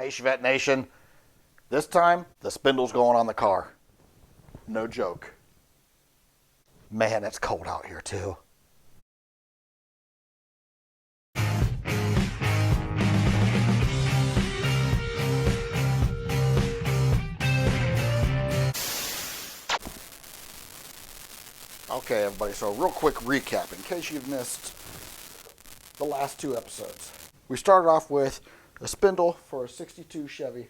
Hey, Chevette Nation. This time, the spindle's going on the car. No joke. Man, it's cold out here, too. Okay, everybody, so real quick recap in case you've missed the last two episodes. We started off with a spindle for a 62 Chevy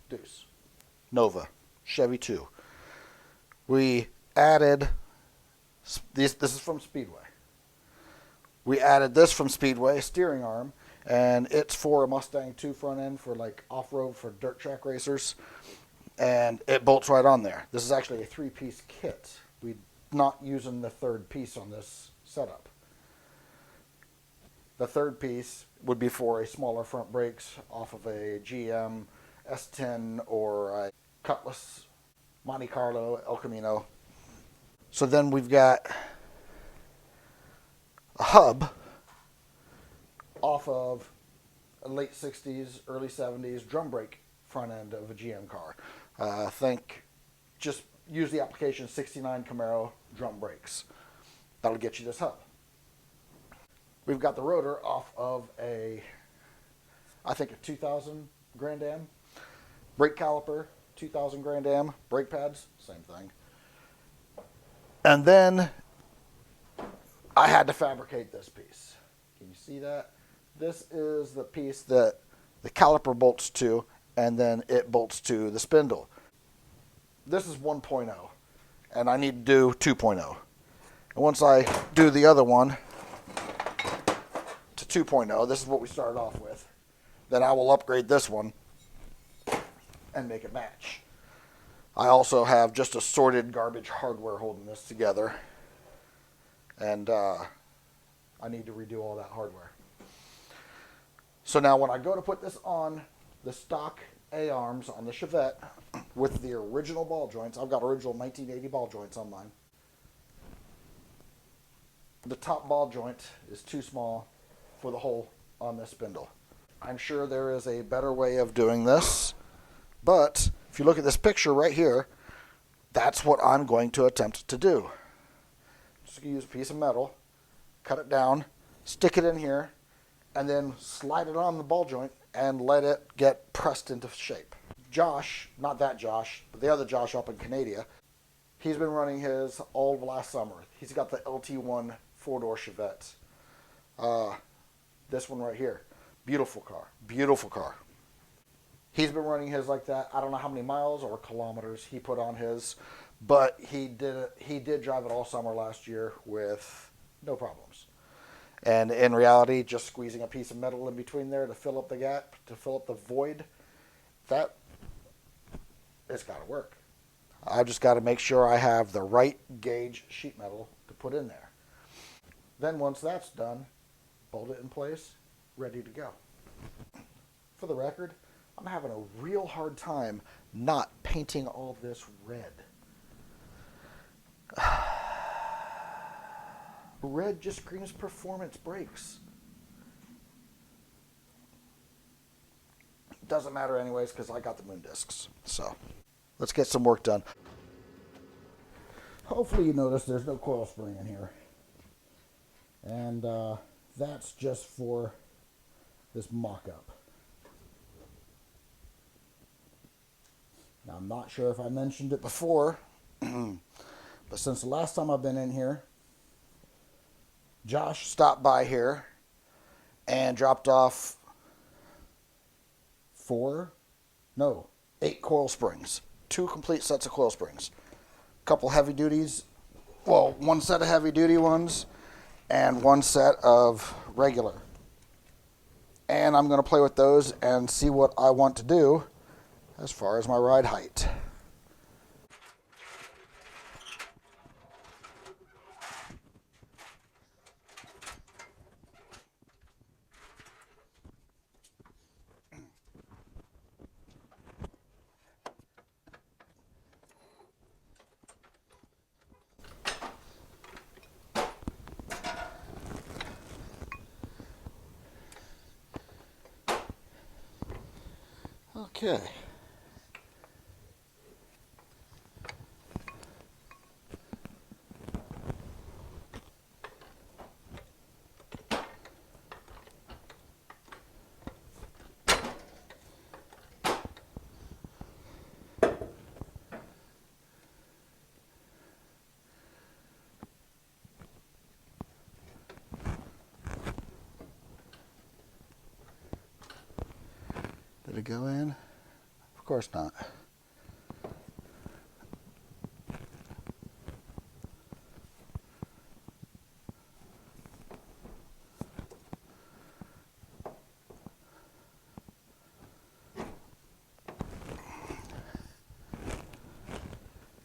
Deuce. Nova, Chevy 2. We added, this is from Speedway. We added this from Speedway, steering arm, and it's for a Mustang 2 front end for like off-road for dirt track racers. And it bolts right on there. This is actually a 3-piece kit. We're not using the third piece on this setup. The third piece would be for a smaller front brakes off of a GM S10 or a Cutlass, Monte Carlo, El Camino. So then we've got a hub off of a late 60s, early 70s drum brake front end of a GM car. Just use the application 69 Camaro drum brakes. That'll get you this hub. We've got the rotor off of a 2000 Grand Am. Brake caliper, 2000 Grand Am. Brake pads, same thing. And then I had to fabricate this piece. Can you see that? This is the piece that the caliper bolts to, and then it bolts to the spindle. This is 1.0, and I need to do 2.0. And once I do the other one to 2.0, this is what we started off with, then I will upgrade this one and make it match. I also have just assorted garbage hardware holding this together, and I need to redo all that hardware. So now when I go to put this on the stock A-arms on the Chevette with the original ball joints, I've got original 1980 ball joints on mine. The top ball joint is too small for the hole on this spindle. I'm sure there is a better way of doing this, but if you look at this picture right here, that's what I'm going to attempt to do. Just going to use a piece of metal, cut it down, stick it in here, and then slide it on the ball joint and let it get pressed into shape. Josh, not that Josh, but the other Josh up in Canada, he's been running his all of last summer. He's got the LT1 four-door Chevette. This one right here. Beautiful car. Beautiful car. He's been running his like that. I don't know how many miles or kilometers he put on his, but he did drive it all summer last year with no problems. And in reality, just squeezing a piece of metal in between there to fill up the gap, to fill up the void, it's got to work. I've just got to make sure I have the right gauge sheet metal to put in there. Then once that's done, bolt it in place, ready to go. For the record, I'm having a real hard time not painting all this red. Red just screams performance brakes. Doesn't matter anyways because I got the moon discs. So let's get some work done. Hopefully you notice there's no coil spring in here. And that's just for this mock-up. Now I'm not sure if I mentioned it before, but since the last time I've been in here, Josh stopped by here and dropped off 8 coil springs. 2 complete sets of coil springs. A couple heavy duties, well, 1 set of heavy duty ones and 1 set of regular. And I'm going to play with those and see what I want to do as far as my ride height. Okay. Did it go in? Of course not.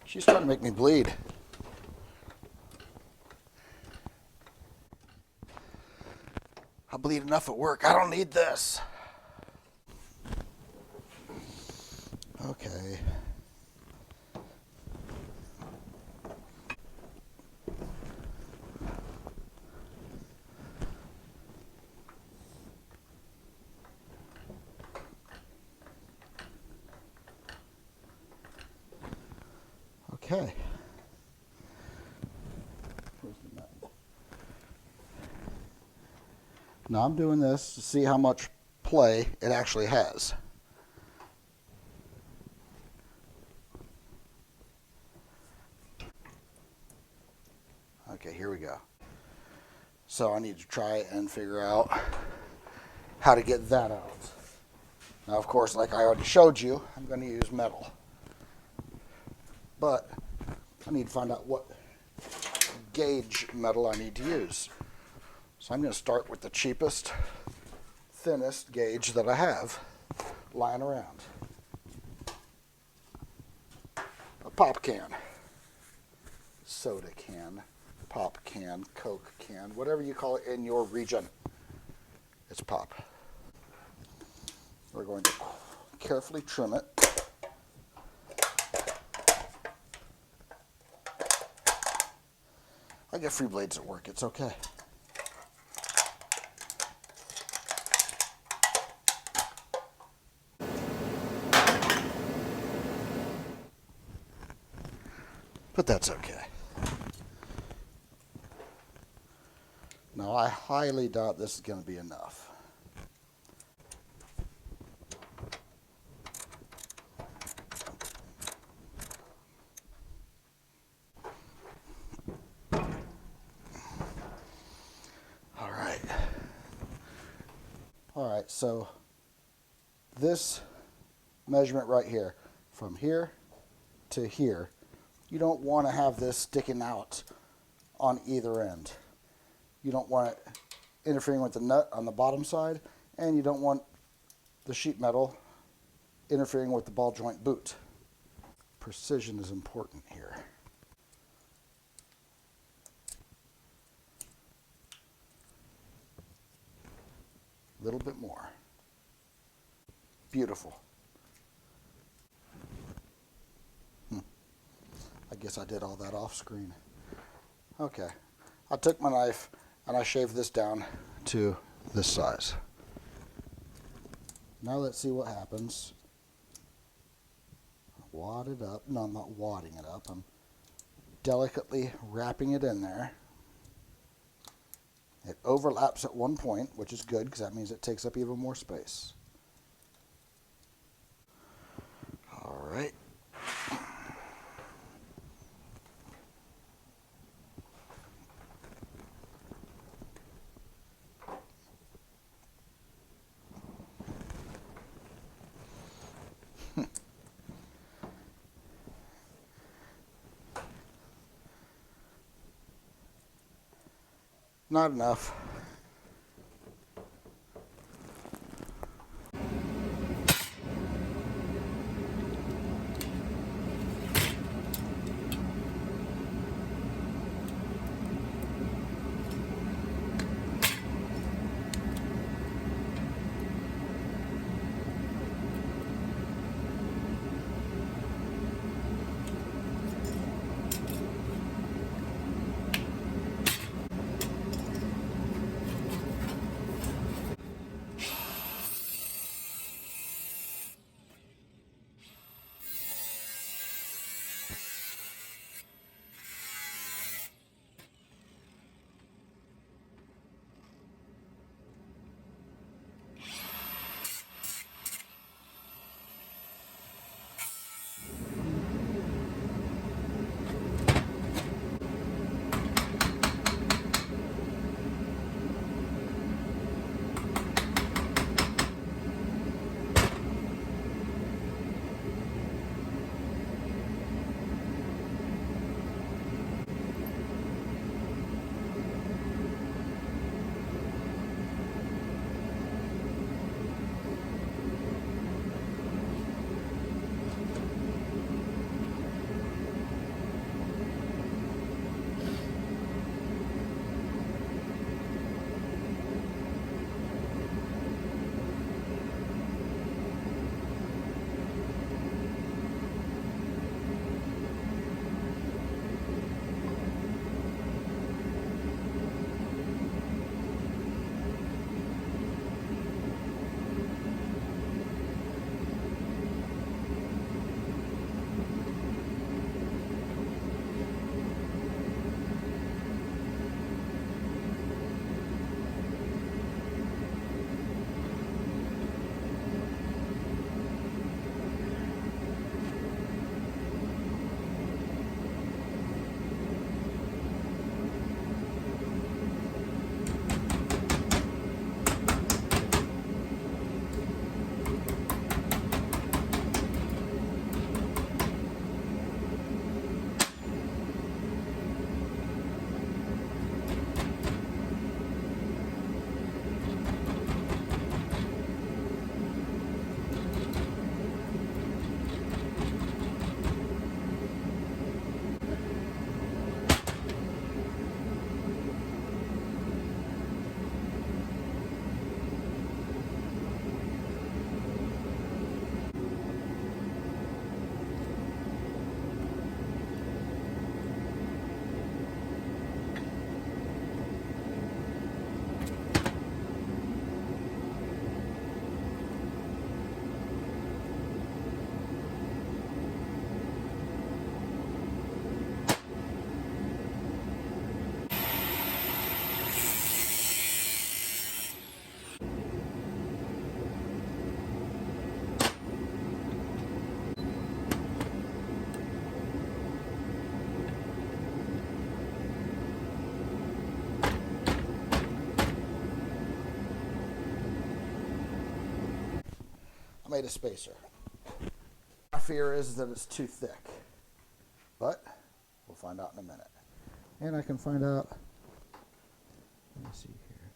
She's trying to make me bleed. I bleed enough at work. I don't need this. Okay. Okay. Now I'm doing this to see how much play it actually has. Okay, here we go. So I need to try and figure out how to get that out. Now, of course, like I already showed you, I'm going to use metal. But I need to find out what gauge metal I need to use. So I'm going to start with the cheapest, thinnest gauge that I have lying around. A pop can, soda can, pop can, Coke can, whatever you call it in your region. It's pop. We're going to carefully trim it. I get free blades at work, it's okay. But that's okay. Now I highly doubt this is going to be enough. All right, so this measurement right here, from here to here, you don't want to have this sticking out on either end. You don't want it interfering with the nut on the bottom side, and you don't want the sheet metal interfering with the ball joint boot. Precision is important here. A little bit more. Beautiful. I guess I did all that off screen. Okay. I took my knife and I shaved this down to this size. Now let's see what happens. Wad it up. No, I'm not wadding it up. I'm delicately wrapping it in there. It overlaps at one point, which is good because that means it takes up even more space. All right. Not enough. I made a spacer. My fear is that it's too thick, but we'll find out in a minute. And I can find out, let me see here.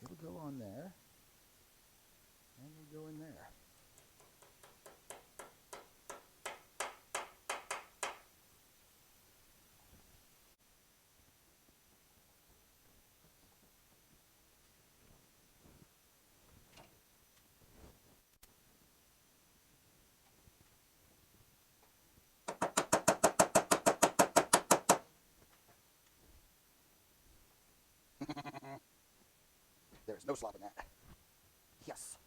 It'll go on there, and it'll go in there. There's no slopping that. Yes.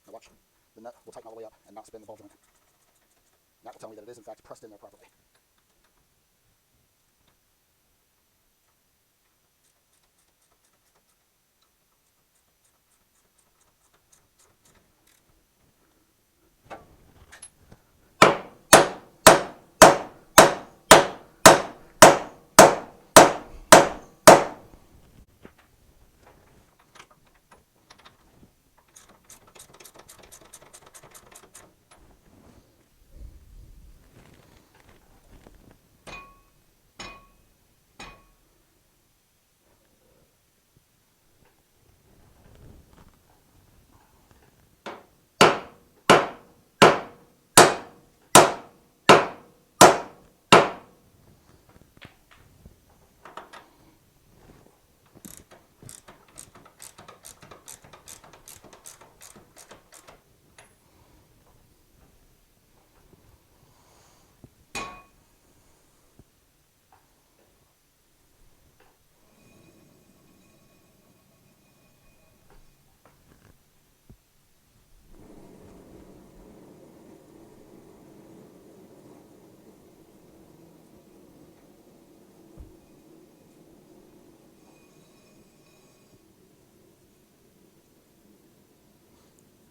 Now watch. The nut will tighten all the way up and not spin the ball joint. That will tell me that it is in fact pressed in there properly.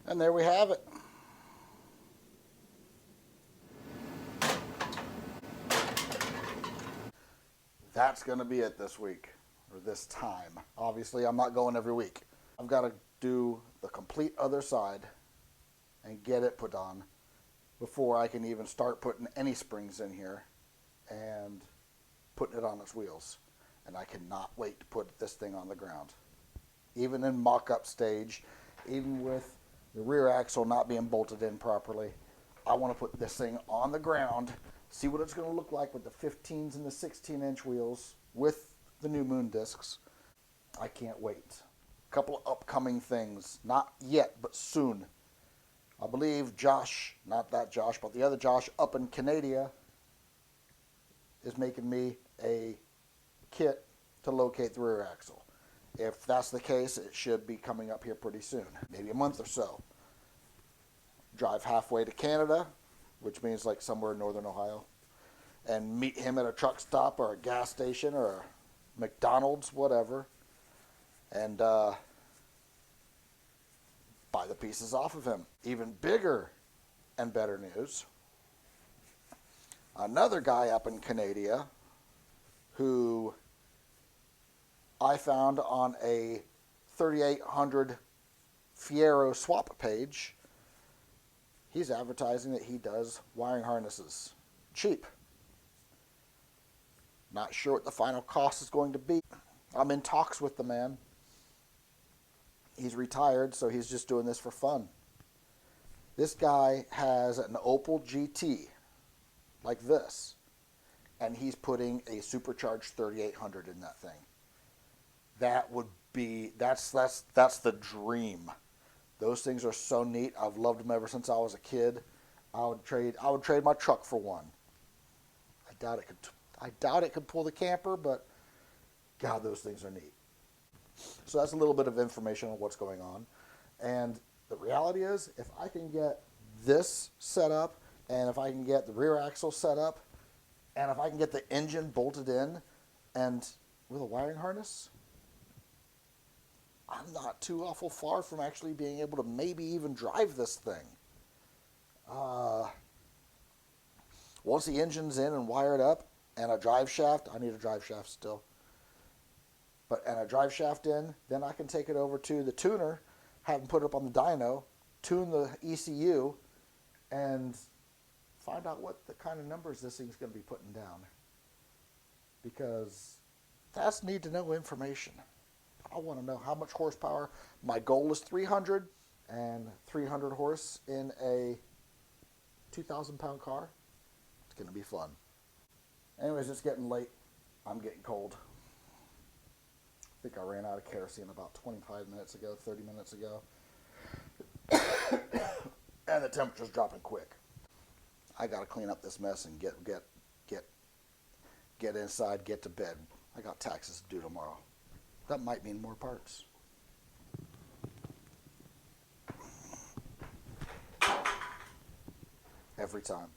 And there we have it. That's going to be it this week, or this time. Obviously, I'm not going every week. I've got to do the complete other side and get it put on before I can even start putting any springs in here and putting it on its wheels. And I cannot wait to put this thing on the ground. Even in mock-up stage, even with the rear axle not being bolted in properly, I want to put this thing on the ground, see what it's going to look like with the 15s and the 16-inch wheels with the new moon discs. I can't wait. A couple of upcoming things. Not yet, but soon. I believe Josh, not that Josh, but the other Josh up in Canada is making me a kit to locate the rear axle. If that's the case, it should be coming up here pretty soon, maybe a month or so. Drive halfway to Canada, which means like somewhere in northern Ohio, and meet him at a truck stop or a gas station or a McDonald's, whatever, and buy the pieces off of him. Even bigger and better news, another guy up in Canada who I found on a 3800 Fiero swap page. He's advertising that he does wiring harnesses. Cheap. Not sure what the final cost is going to be. I'm in talks with the man. He's retired, so he's just doing this for fun. This guy has an Opel GT, like this, and he's putting a supercharged 3800 in that thing. That would be, that's the dream. Those things are so neat. I've loved them ever since I was a kid. I would trade my truck for one. I doubt it could pull the camper, but God, those things are neat. So that's a little bit of information on what's going on. And the reality is, if I can get this set up, and if I can get the rear axle set up, and if I can get the engine bolted in, and with a wiring harness, I'm not too awful far from actually being able to maybe even drive this thing. Once the engine's in and wired up, and a drive shaft, I need a drive shaft still. and a drive shaft in, then I can take it over to the tuner, have them put it up on the dyno, tune the ECU, and find out what the kind of numbers this thing's going to be putting down. Because that's need to know information. I want to know how much horsepower. My goal is 300, and 300 horse in a 2,000 pound car. It's going to be fun. Anyways, it's getting late. I'm getting cold. I think I ran out of kerosene about 25 minutes ago, 30 minutes ago. And the temperature's dropping quick. I got to clean up this mess and get inside, get to bed. I got taxes to do tomorrow. That might mean more parts. Every time.